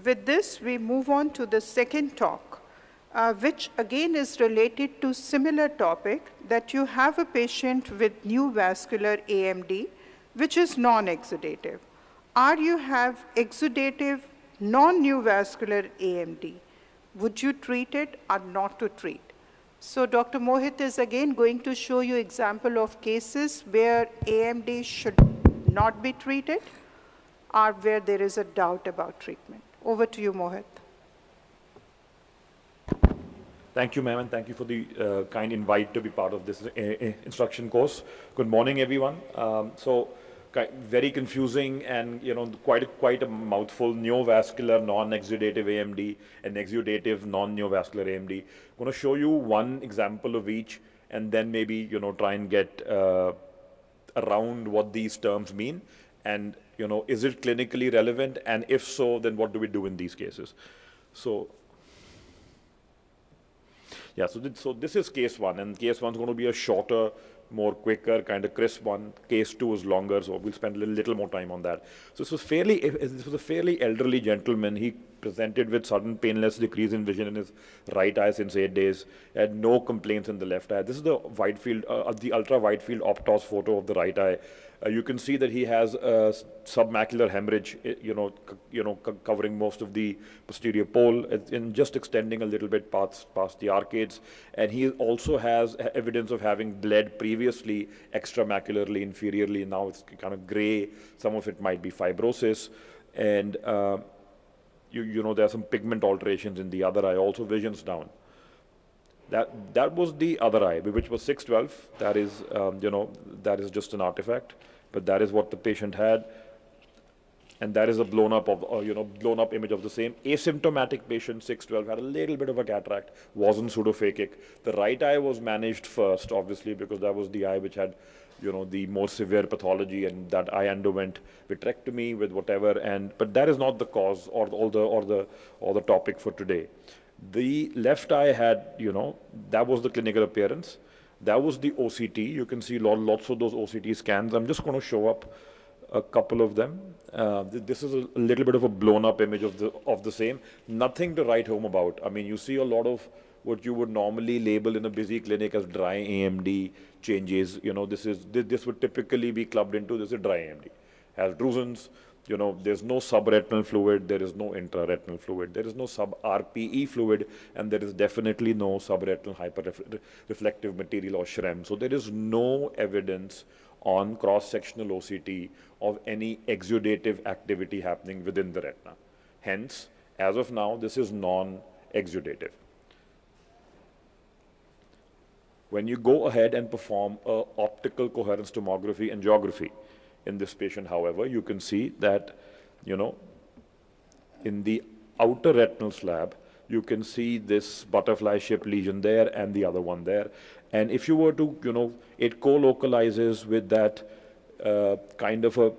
with this, we move on to the second talk, which again is related to similar topic, that you have a patient with neovascular AMD, which is non-exudative. Or you have exudative non-neovascular AMD. Would you treat it or not to treat? So Dr. Mohit is again going to show you example of cases where AMD should not be treated or where there is a doubt about treatment. Over to you, Mohit. Thank you, ma'am, and thank you for the kind invite to be part of this instruction course. Good morning, everyone. Very confusing and quite a mouthful. Neovascular non-exudative AMD and exudative non-neovascular AMD. I'm going to show you one example of each, and then maybe try and get around what these terms mean, and is it clinically relevant, and if so, then what do we do in these cases? So yeah, so this is case one, and case one is going to be a shorter, more quicker, kind of crisp one. Case two is longer, so we'll spend a little more time on that. So this was a fairly elderly gentleman. He presented with sudden painless decrease in vision in his right eye since 8 days. Had no complaints in the left eye. This is the wide field, the ultra wide field optos photo of the right eye. You can see that he has a submacular hemorrhage, covering most of the posterior pole and just extending a little bit past the arcades. And he also has evidence of having bled previously extramacularly, inferiorly. Now it's kind of gray. Some of it might be fibrosis. And, there are some pigment alterations in the other eye, also vision's down. That was the other eye, which was 612. That is, that is just an artifact, but that is what the patient had, and that is a blown up image of the same asymptomatic patient. 612 had a little bit of a cataract, wasn't pseudophakic. The right eye was managed first, obviously, because that was the eye which had, the more severe pathology, and that eye underwent vitrectomy with whatever. But that is not the cause or the topic for today. The left eye had, that was the clinical appearance. That was the OCT. You can see lots of those OCT scans. I'm just going to show up a couple of them. This is a little bit of a blown up image of the same. Nothing to write home about. I mean, you see a lot of what you would normally label in a busy clinic as dry AMD changes. This would typically be clubbed into, this is dry AMD. Has drusen's. There's no subretinal fluid, there is no intraretinal fluid, there is no sub-RPE fluid, and there is definitely no subretinal hyperreflective material or SHREM. So there is no evidence on cross-sectional OCT of any exudative activity happening within the retina. Hence, as of now, this is non-exudative. When you go ahead and perform an optical coherence tomography angiography, in this patient, however, you can see that, in the outer retinal slab, you can see this butterfly-shaped lesion there and the other one there. And if you were to, it co-localizes with that kind of a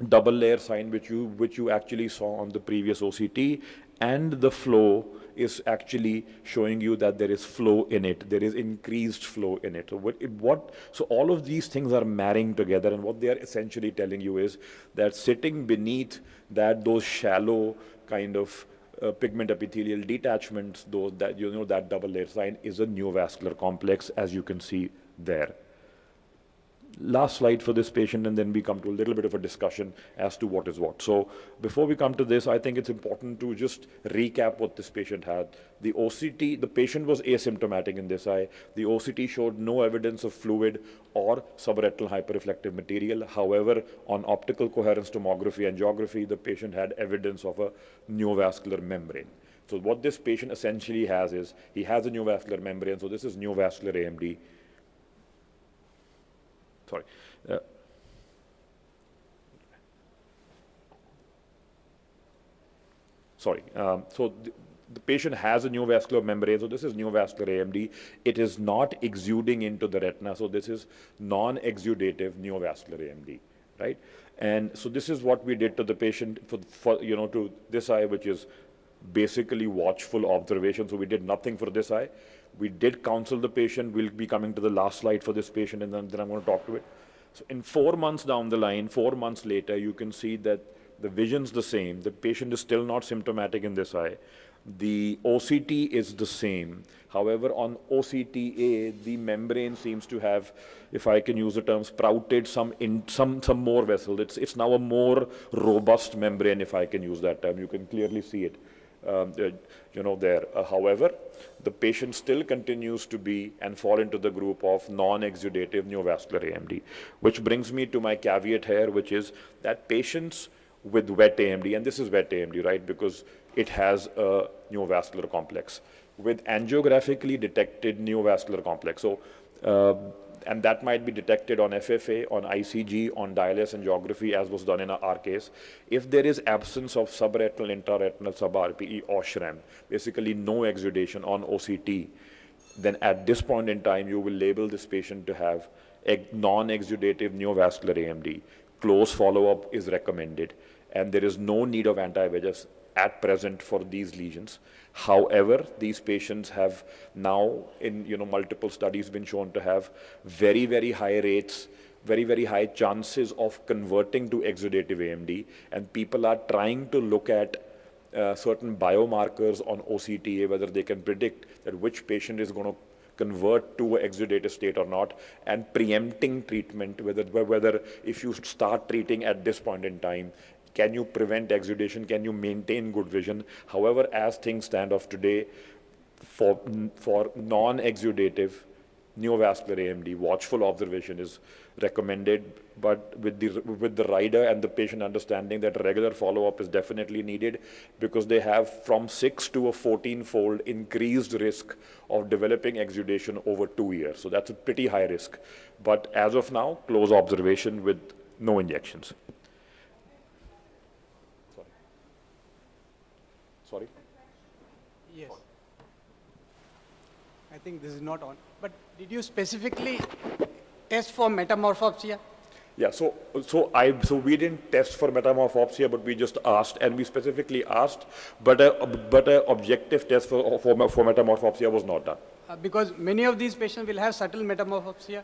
double layer sign which you actually saw on the previous OCT, and the flow is actually showing you that there is flow in it. There is increased flow in it. So all of these things are marrying together, and what they are essentially telling you is that sitting beneath those shallow kind of pigment epithelial detachments, that double layer sign is a neovascular complex, as you can see there. Last slide for this patient, and then we come to a little bit of a discussion as to what is what. So before we come to this, I think it's important to just recap what this patient had. The OCT, the patient was asymptomatic in this eye. The OCT showed no evidence of fluid or subretinal hyperreflective material. However, on optical coherence tomography angiography, the patient had evidence of a neovascular membrane. So what this patient essentially has is, he has a neovascular membrane. So this is neovascular AMD. Sorry. So the patient has a neovascular membrane. So this is neovascular AMD. It is not exuding into the retina. So this is non-exudative neovascular AMD, right? And so this is what we did to the patient to this eye, which is basically watchful observation. So we did nothing for this eye. We did counsel the patient. We'll be coming to the last slide for this patient, and then I'm going to talk to it. So in 4 months down the line, 4 months later, you can see that the vision's the same, the patient is still not symptomatic in this eye, the OCT is the same. However, on OCTA, the membrane seems to have, if I can use the term, sprouted some more vessel. It's now a more robust membrane, if I can use that term. You can clearly see it, there. However, the patient still continues to be and fall into the group of non-exudative neovascular AMD, which brings me to my caveat here, which is that patients with wet AMD, and this is wet AMD, right, because it has a neovascular complex, with angiographically detected neovascular complex. So, and that might be detected on FFA, on ICG, on dialysis angiography, as was done in our case. If there is absence of subretinal, intraretinal, sub-RPE or SHREM, basically no exudation on OCT, then at this point in time, you will label this patient to have a non-exudative neovascular AMD. Close follow-up is recommended, and there is no need of anti-VEGFs at present for these lesions. However, these patients have now, in multiple studies, been shown to have very, very high rates, very, very high chances of converting to exudative AMD, and people are trying to look at certain biomarkers on OCTA, whether they can predict that which patient is going to convert to an exudative state or not, and preempting treatment, whether if you start treating at this point in time, can you prevent exudation? Can you maintain good vision? However, as things stand of today, for non-exudative neovascular AMD, watchful observation is recommended, but with the rider and the patient understanding that regular follow-up is definitely needed, because they have from 6 to a 14-fold increased risk of developing exudation over 2 years. So that's a pretty high risk. But as of now, close observation with no injections. Sorry? Yes. I think this is not on. But did you specifically test for metamorphopsia? Yeah, so we didn't test for metamorphopsia, but we just asked, and we specifically asked, but a objective test for metamorphopsia was not done. Because many of these patients will have subtle metamorphopsia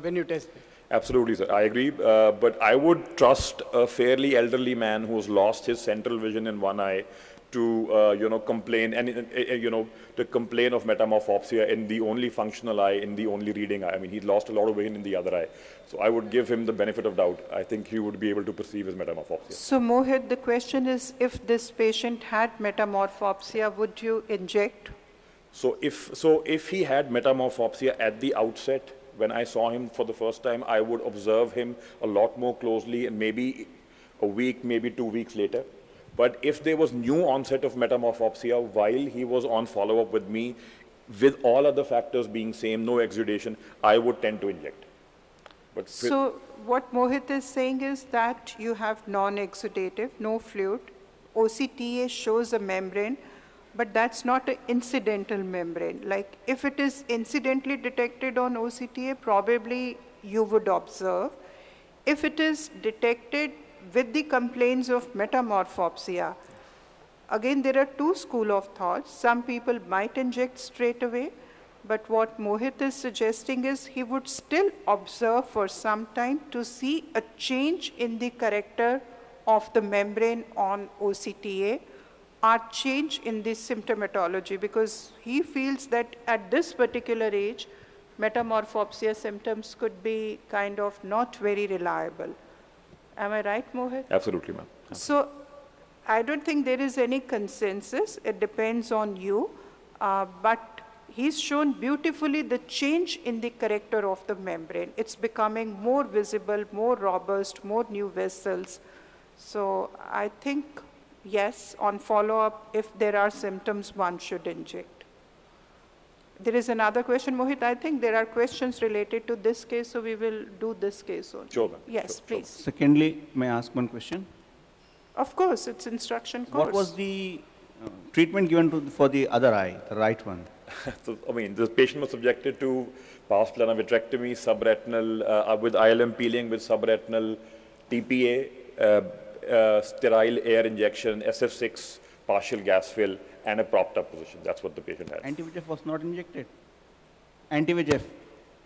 when you test them. Absolutely, sir. I agree. But I would trust a fairly elderly man who's lost his central vision in one eye to complain to complain of metamorphopsia in the only functional eye, in the only reading eye. I mean, he's lost a lot of vision in the other eye. So I would give him the benefit of doubt. I think he would be able to perceive his metamorphopsia. So Mohit, the question is, if this patient had metamorphopsia, would you inject? So if he had metamorphopsia at the outset, when I saw him for the first time, I would observe him a lot more closely, and maybe a week, maybe 2 weeks later. But if there was new onset of metamorphopsia while he was on follow-up with me, with all other factors being same, no exudation, I would tend to inject. But so what Mohit is saying is that you have non-exudative, no fluid. OCTA shows a membrane, but that's not an incidental membrane. Like if it is incidentally detected on OCTA, probably you would observe. If it is detected with the complaints of metamorphopsia, again, there are two schools of thought. Some people might inject straight away, but what Mohit is suggesting is he would still observe for some time to see a change in the character of the membrane on OCTA, or change in the symptomatology, because he feels that at this particular age, metamorphopsia symptoms could be kind of not very reliable. Am I right, Mohit? Absolutely, ma'am. So I don't think there is any consensus. It depends on you. But he's shown beautifully the change in the character of the membrane. It's becoming more visible, more robust, more new vessels. So I think, yes, on follow-up, if there are symptoms, one should inject. There is another question, Mohit. I think there are questions related to this case, so we will do this case only. Sure, ma'am. Yes, sure, please. Secondly, may I ask one question? Of course, it's instruction course. What was the treatment given for the other eye, the right one? So, I mean, the patient was subjected to pars plana vitrectomy, subretinal, with ILM peeling, with subretinal TPA, sterile air injection, SF6, partial gas fill, and a propped up position. That's what the patient had. Anti-VEGF was not injected? Anti-VEGF?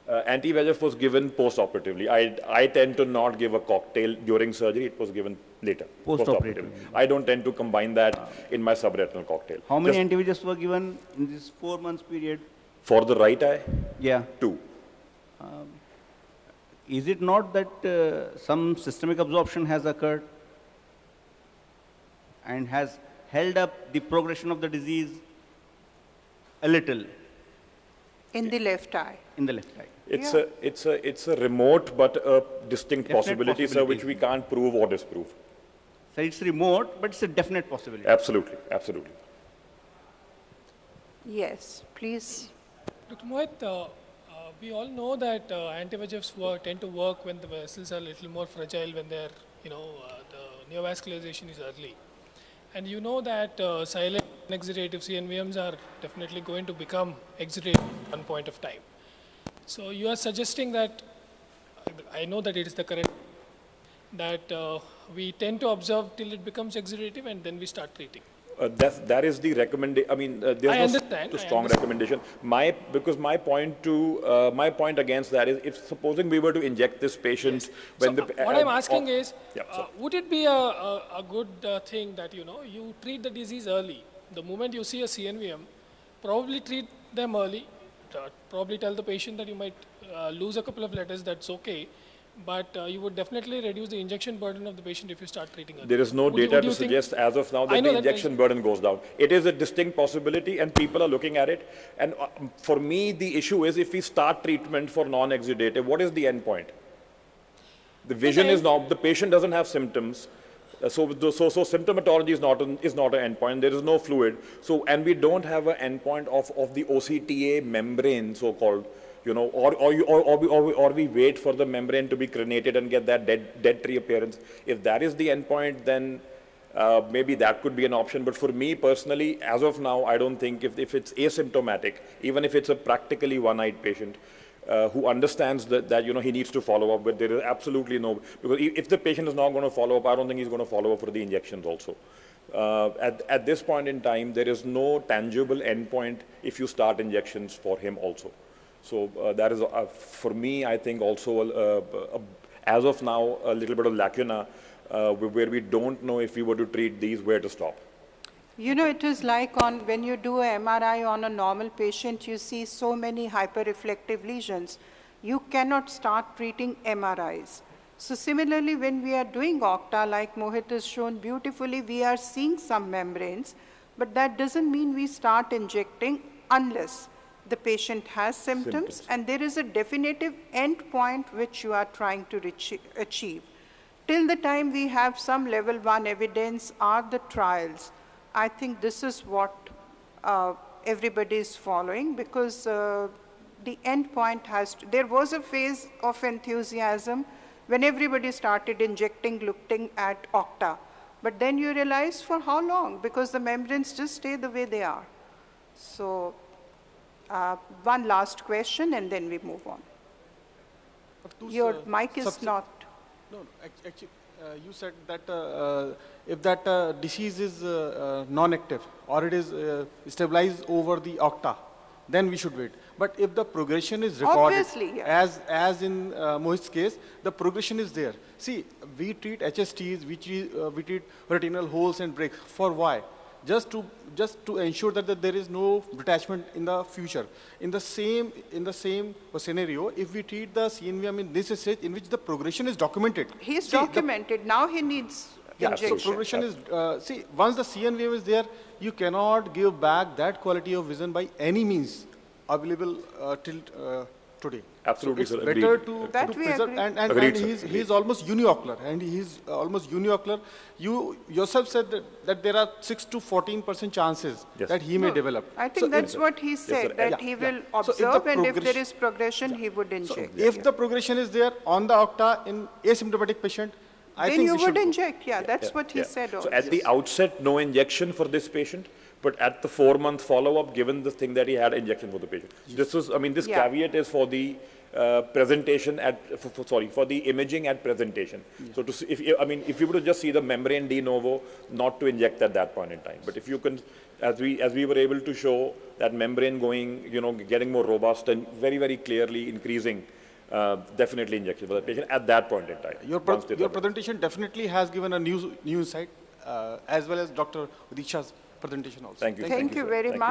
Anti-VEGF was given post-operatively. I tend to not give a cocktail during surgery. It was given later, Post-operatively. I don't tend to combine that in my subretinal cocktail. How many anti-VEGFs were given in this 4 months period? For the right eye? Yeah. 2. Is it not that some systemic absorption has occurred and has held up the progression of the disease a little? In the left eye. In the left eye. It's a remote but a distinct Definite possibility, sir, which we can't prove or disprove. So it's remote, but it's a definite possibility. Absolutely, absolutely. Yes, please. Dr. Mohit, we all know that anti-VEGFs tend to work when the vessels are a little more fragile, when they're, the neovascularization is early. And you know that silent exudative CNVMs are definitely going to become exudative at one point of time. So you are suggesting that, I know that it is the correct, that we tend to observe till it becomes exudative and then we start treating. That is the recommendation. I mean, there's no strong recommendation. Because my point against that is, if supposing we were to inject this patient when so what I'm asking is, would it be a good thing that you treat the disease early? The moment you see a CNVM, probably treat them early. Probably tell the patient that you might lose a couple of letters. That's okay. But you would definitely reduce the injection burden of the patient if you start treating early. There is no data to suggest as of now that the injection burden goes down. It is a distinct possibility and people are looking at it. And for me, the issue is if we start treatment for non-exudative, what is the end point? The vision is now, the patient doesn't have symptoms. So symptomatology is not an endpoint. There is no fluid. So, and we don't have an endpoint of the OCTA membrane, so-called. Or we wait for the membrane to be crenated and get that dead tree appearance. If that is the endpoint, then maybe that could be an option. But for me personally, as of now, I don't think if it's asymptomatic, even if it's a practically one-eyed patient who understands that he needs to follow up, but there is absolutely no, because if the patient is not going to follow up, I don't think he's going to follow up for the injections also. At this point in time, there is no tangible endpoint if you start injections for him also. So that is, for me, I think also, as of now, a little bit of lacuna where we don't know if we were to treat these, where to stop. It is like when you do an MRI on a normal patient, you see so many hyperreflective lesions. You cannot start treating MRIs. So similarly, when we are doing OCTA, like Mohit has shown beautifully, we are seeing some membranes, but that doesn't mean we start injecting unless the patient has symptoms, and there is a definitive endpoint which you are trying to achieve. Till the time we have some level 1 evidence are the trials. I think this is what everybody is following, because the endpoint has to, there was a phase of enthusiasm when everybody started injecting, looking at OCTA. But then you realize for how long? Because the membranes just stay the way they are. So, one last question and then we move on. Your mic is not. No, actually, you said that if that disease is non-active or it is stabilized over the OCTA, then we should wait. But if the progression is recorded, as in Mohit's case, the progression is there. See, we treat HSTs, we treat retinal holes and breaks. For why? Just to ensure that there is no detachment in the future. In the same scenario, if we treat the CNVM in this stage in which the progression is documented. He's documented. Now he needs injection. So progression is, once the CNVM is there, you cannot give back that quality of vision by any means available till today. Absolutely, so it's sir. better to preserve, and he's almost uniocular, and he's almost uniocular. You yourself said that there are 6 to 14% chances that he may develop. I think that's what he said, that he will observe, and if there is progression, he would inject. So if the progression is there on the OCTA in asymptomatic patient, I think you would inject. That's what he said. So at the outset, no injection for this patient. But at the 4-month follow-up, given the thing that he had injection for the patient. This was, I mean, this caveat is for the presentation for the imaging at presentation. Yeah. So to see, if you were to just see the membrane de novo, not to inject at that point in time. But if you can, as we were able to show that membrane going, getting more robust and very, very clearly increasing, definitely injection for the patient at that point in time. Your presentation definitely has given a new insight, as well as Dr. Udisha's presentation also. Thank you. Thank you very much.